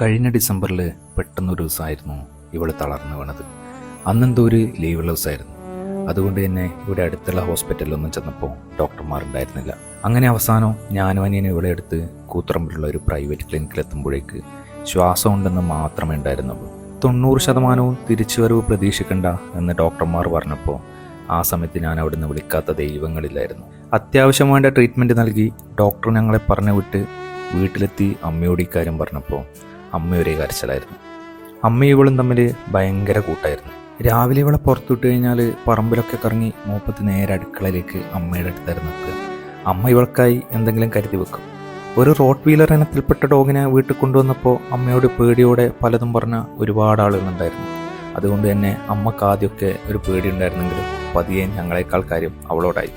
കഴിഞ്ഞ ഡിസംബറിൽ പെട്ടെന്നൊരു ദിവസമായിരുന്നു ഇവൾ തളർന്നു വീണത്. അന്നെന്തോ ഒരു ലീവുള്ള ദിവസമായിരുന്നു. അതുകൊണ്ട് തന്നെ ഇവിടെ അടുത്തുള്ള ഹോസ്പിറ്റലിലൊന്നും ചെന്നപ്പോൾ ഡോക്ടർമാരുണ്ടായിരുന്നില്ല. അങ്ങനെ അവസാനം ഞാനും അനിയനും ഇവിടെ അടുത്ത് കൂത്തുറമ്പിലുള്ള ഒരു പ്രൈവറ്റ് ക്ലിനിക്കിലെത്തുമ്പോഴേക്ക് ശ്വാസം ഉണ്ടെന്ന് മാത്രമേ ഉണ്ടായിരുന്നുള്ളൂ. 90% തിരിച്ചുവരവ് പ്രതീക്ഷിക്കണ്ട എന്ന് ഡോക്ടർമാർ പറഞ്ഞപ്പോൾ ആ സമയത്ത് ഞാൻ അവിടുന്ന് വിളിക്കാത്ത ദൈവങ്ങളില്ലായിരുന്നു. അത്യാവശ്യം വേണ്ട ട്രീറ്റ്മെൻറ്റ് നൽകി ഡോക്ടർ ഞങ്ങളെ പറഞ്ഞു വിട്ട് വീട്ടിലെത്തി അമ്മയോട് ഇക്കാര്യം പറഞ്ഞപ്പോൾ അമ്മ ഒരേ കരച്ചിലായിരുന്നു. അമ്മയും ഇവളും തമ്മിൽ ഭയങ്കര കൂട്ടായിരുന്നു. രാവിലെ ഇവളെ പുറത്തുവിട്ട് കഴിഞ്ഞാൽ പറമ്പിലൊക്കെ കറങ്ങി മൂപ്പത്തി നേരെ അടുക്കളയിലേക്ക് അമ്മയുടെ അടുത്തായിരുന്നു നിൽക്കുക. അമ്മ ഇവൾക്കായി എന്തെങ്കിലും കരുതി വെക്കും. ഒരു റോട്ട് വീലർ ഇനത്തിൽപ്പെട്ട ഡോഗിനെ വീട്ടിൽ കൊണ്ടുവന്നപ്പോൾ അമ്മയോട് പേടിയോടെ പലതും പറഞ്ഞ ഒരുപാട് ആളുകളുണ്ടായിരുന്നു. അതുകൊണ്ട് തന്നെ അമ്മക്ക് ആദ്യമൊക്കെ ഒരു പേടി ഉണ്ടായിരുന്നെങ്കിലും പതിയെ ഞങ്ങളെക്കാൾ കാര്യം അവളോടായി.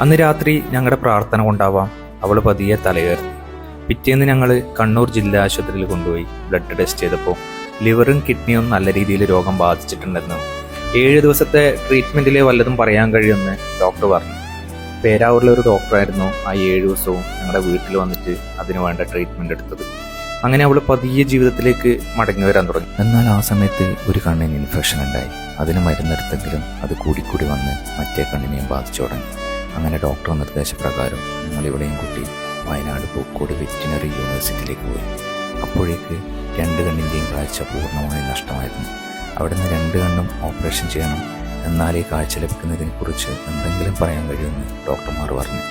അന്ന് രാത്രി ഞങ്ങളുടെ പ്രാർത്ഥന കൊണ്ടാവാം അവൾ പതിയെ തലയേറി. പിറ്റേന്ന് ഞങ്ങൾ കണ്ണൂർ ജില്ലാ ആശുപത്രിയിൽ കൊണ്ടുപോയി ബ്ലഡ് ടെസ്റ്റ് ചെയ്തപ്പോൾ ലിവറും കിഡ്നിയും നല്ല രീതിയിൽ രോഗം ബാധിച്ചിട്ടുണ്ടെന്നും 7 ദിവസത്തെ ട്രീറ്റ്മെൻറ്റിൽ വല്ലതും പറയാൻ കഴിയുമെന്ന് ഡോക്ടർ പറഞ്ഞു. പേരാവൂരിലെ ഒരു ഡോക്ടറായിരുന്നു ആ 7 ദിവസവും ഞങ്ങളുടെ വീട്ടിൽ വന്നിട്ട് അതിന് വേണ്ട ട്രീറ്റ്മെൻറ്റ് എടുത്തത്. അങ്ങനെ അവൾ പതിയെ ജീവിതത്തിലേക്ക് മടങ്ങി വരാൻ തുടങ്ങി. എന്നാൽ ആ സമയത്ത് ഒരു കണ്ണിന് ഇൻഫെക്ഷൻ ഉണ്ടായി. അതിന് മരുന്നെടുത്തെങ്കിലും അത് കൂടിക്കൂടി വന്ന് മറ്റേ കണ്ണിനെയും ബാധിച്ചു തുടങ്ങി. അങ്ങനെ ഡോക്ടർ നിർദ്ദേശപ്രകാരം ഞങ്ങൾ ഇവിടെയും കുട്ടി വയനാട് പൂക്കോട് വെറ്റിനറി യൂണിവേഴ്സിറ്റിയിലേക്ക് പോയി. അപ്പോഴേക്ക് 2 കണ്ണിൻ്റെയും കാഴ്ച പൂർണ്ണമായി നഷ്ടമായിരുന്നു. അവിടുന്ന് 2 കണ്ണും ഓപ്പറേഷൻ ചെയ്യണം, എന്നാലേ കാഴ്ച ലഭിക്കുന്നതിനെക്കുറിച്ച് എന്തെങ്കിലും പറയാൻ കഴിയുമെന്ന് ഡോക്ടർമാർ പറഞ്ഞു.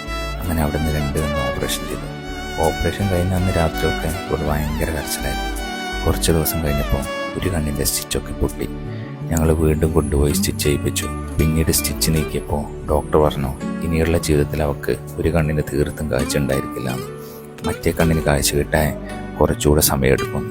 അങ്ങനെ അവിടുന്ന് 2 കണ്ണ് ഓപ്പറേഷൻ ചെയ്തു. ഓപ്പറേഷൻ കഴിഞ്ഞ അന്ന് രാത്രിയൊക്കെ ഒരു ഭയങ്കര കരച്ചിലായിരുന്നു. കുറച്ച് ദിവസം കഴിഞ്ഞപ്പോൾ ഒരു കണ്ണിൻ്റെ സ്റ്റിച്ചൊക്കെ പൊട്ടി. ഞങ്ങൾ വീണ്ടും കൊണ്ടുപോയി സ്റ്റിച്ച് ചെയ്യിപ്പിച്ചു. പിന്നീട് സ്റ്റിച്ച് നീക്കിയപ്പോൾ ഡോക്ടർ പറഞ്ഞു ഇനിയുള്ള ജീവിതത്തിൽ അവൾക്ക് ഒരു കണ്ണിന് തീർത്തും കാഴ്ച ഉണ്ടായിരിക്കില്ല, മറ്റേ കണ്ണിന് കാഴ്ച കിട്ടാൻ കുറച്ചുകൂടെ സമയമെടുക്കും.